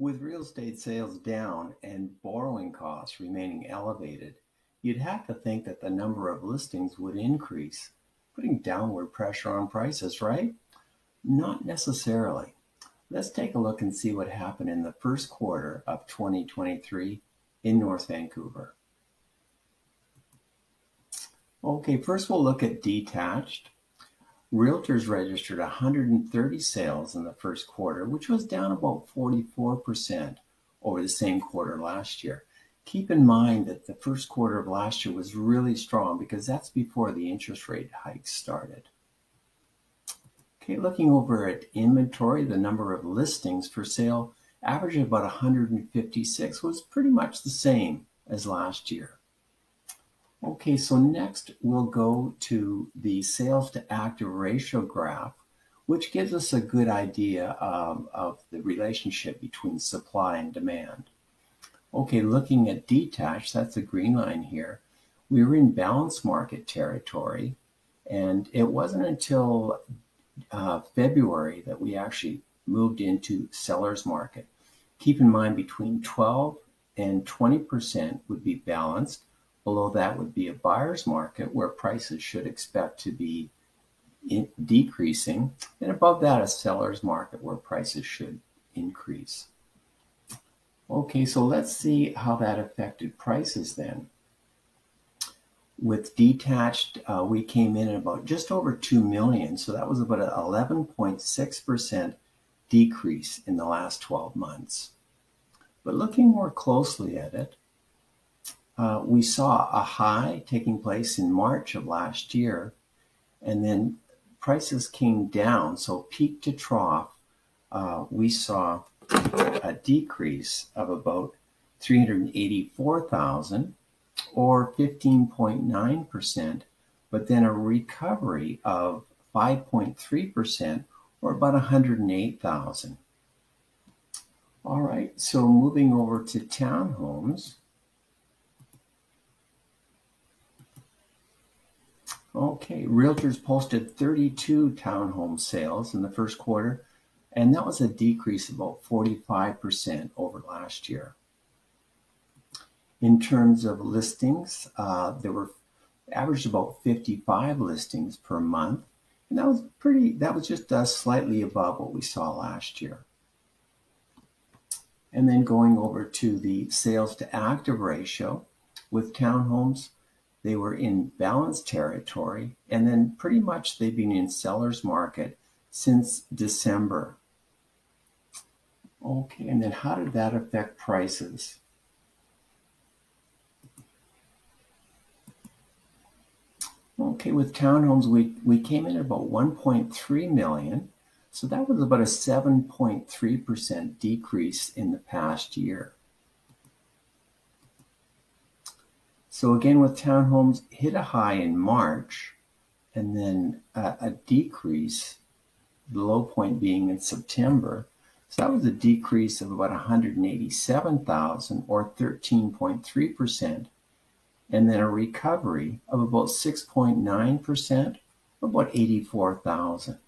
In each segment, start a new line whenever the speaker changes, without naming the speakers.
With real estate sales down and borrowing costs remaining elevated, you'd have to think that the number of listings would increase, putting downward pressure on prices, right? Not necessarily. Let's take a look and see what happened in the first quarter of 2023 in North Vancouver. Okay, first we'll look at detached. Realtors registered 130 sales in the first quarter, which was down about 44% over the same quarter last year. Keep in mind that the first quarter of last year was really strong because that's before the interest rate hikes started. Okay, looking over at inventory, the number of listings for sale averaged about 156, was pretty much the same as last year. Okay, so next we'll go to the sales to active ratio graph, which gives us a good idea of the relationship between supply and demand. Okay, looking at detached, that's the green line here. We were in balanced market territory, and it wasn't until February that we actually moved into seller's market. Keep in mind between 12 and 20% would be balanced. Below that would be a buyer's market where prices should expect to be decreasing, and above that a seller's market where prices should increase. Okay, so let's see how that affected prices then. With detached, we came in at about just over 2 million, so that was about an 11.6% decrease in the last 12 months. But looking more closely at it, we saw a high taking place in March of last year, and then prices came down. So peak to trough, we saw a decrease of about 384,000 or 15.9%, but then a recovery of 5.3% or about 108,000. All right, so moving over to townhomes. Okay, realtors posted 32 townhome sales in the first quarter, and that was a decrease of about 45% over last year. In terms of listings, there were averaged about 55 listings per month, and that was just slightly above what we saw last year. And then going over to the sales to active ratio with townhomes, they were in balanced territory, and then pretty much they've been in seller's market since December. Okay, and then how did that affect prices? Okay, with townhomes, we came in at about 1.3 million, so that was about a 7.3% decrease in the past year. So again, with townhomes, hit a high in March, and then a decrease, the low point being in September. So that was a decrease of about 187,000 or 13.3%, and then a recovery of about 6.9% or about 84,000.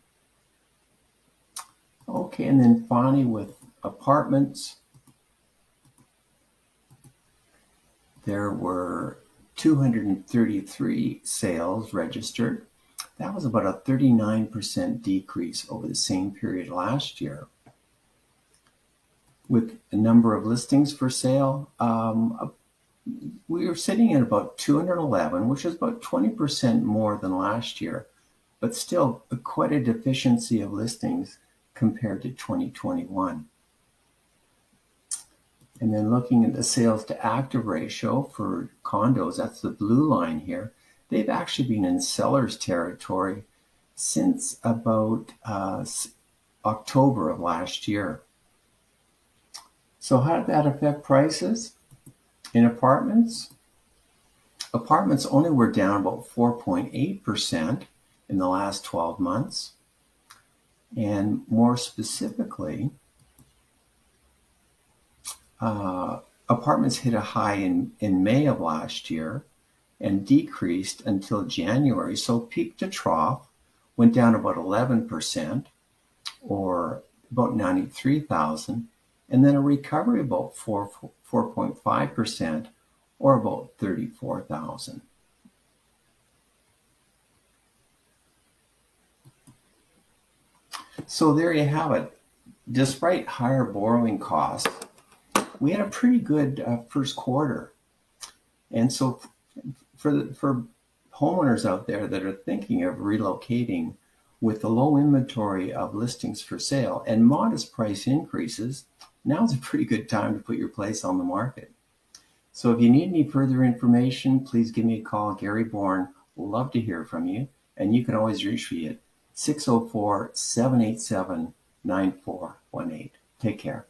Okay, and then finally with apartments, there were 233 sales registered. That was about a 39% decrease over the same period last year. With a number of listings for sale, we were sitting at about 211, which is about 20% more than last year, but still quite a deficiency of listings compared to 2021. And then looking at the sales to active ratio for condos, that's the blue line here, they've actually been in seller's territory since about October of last year. So how did that affect prices? In apartments only were down about 4.8% in the last 12 months. And more specifically, apartments hit a high in May of last year and decreased until January. So peak to trough went down about 11% or about 93,000. and then a recovery about 4.5%, or about 34,000. So there you have it. Despite higher borrowing costs, we had a pretty good first quarter. And so for homeowners out there that are thinking of relocating with the low inventory of listings for sale and modest price increases, now's a pretty good time to put your place on the market. So if you need any further information, please give me a call. Gary Bourne, love to hear from you. And you can always reach me at 604-787-9418. Take care.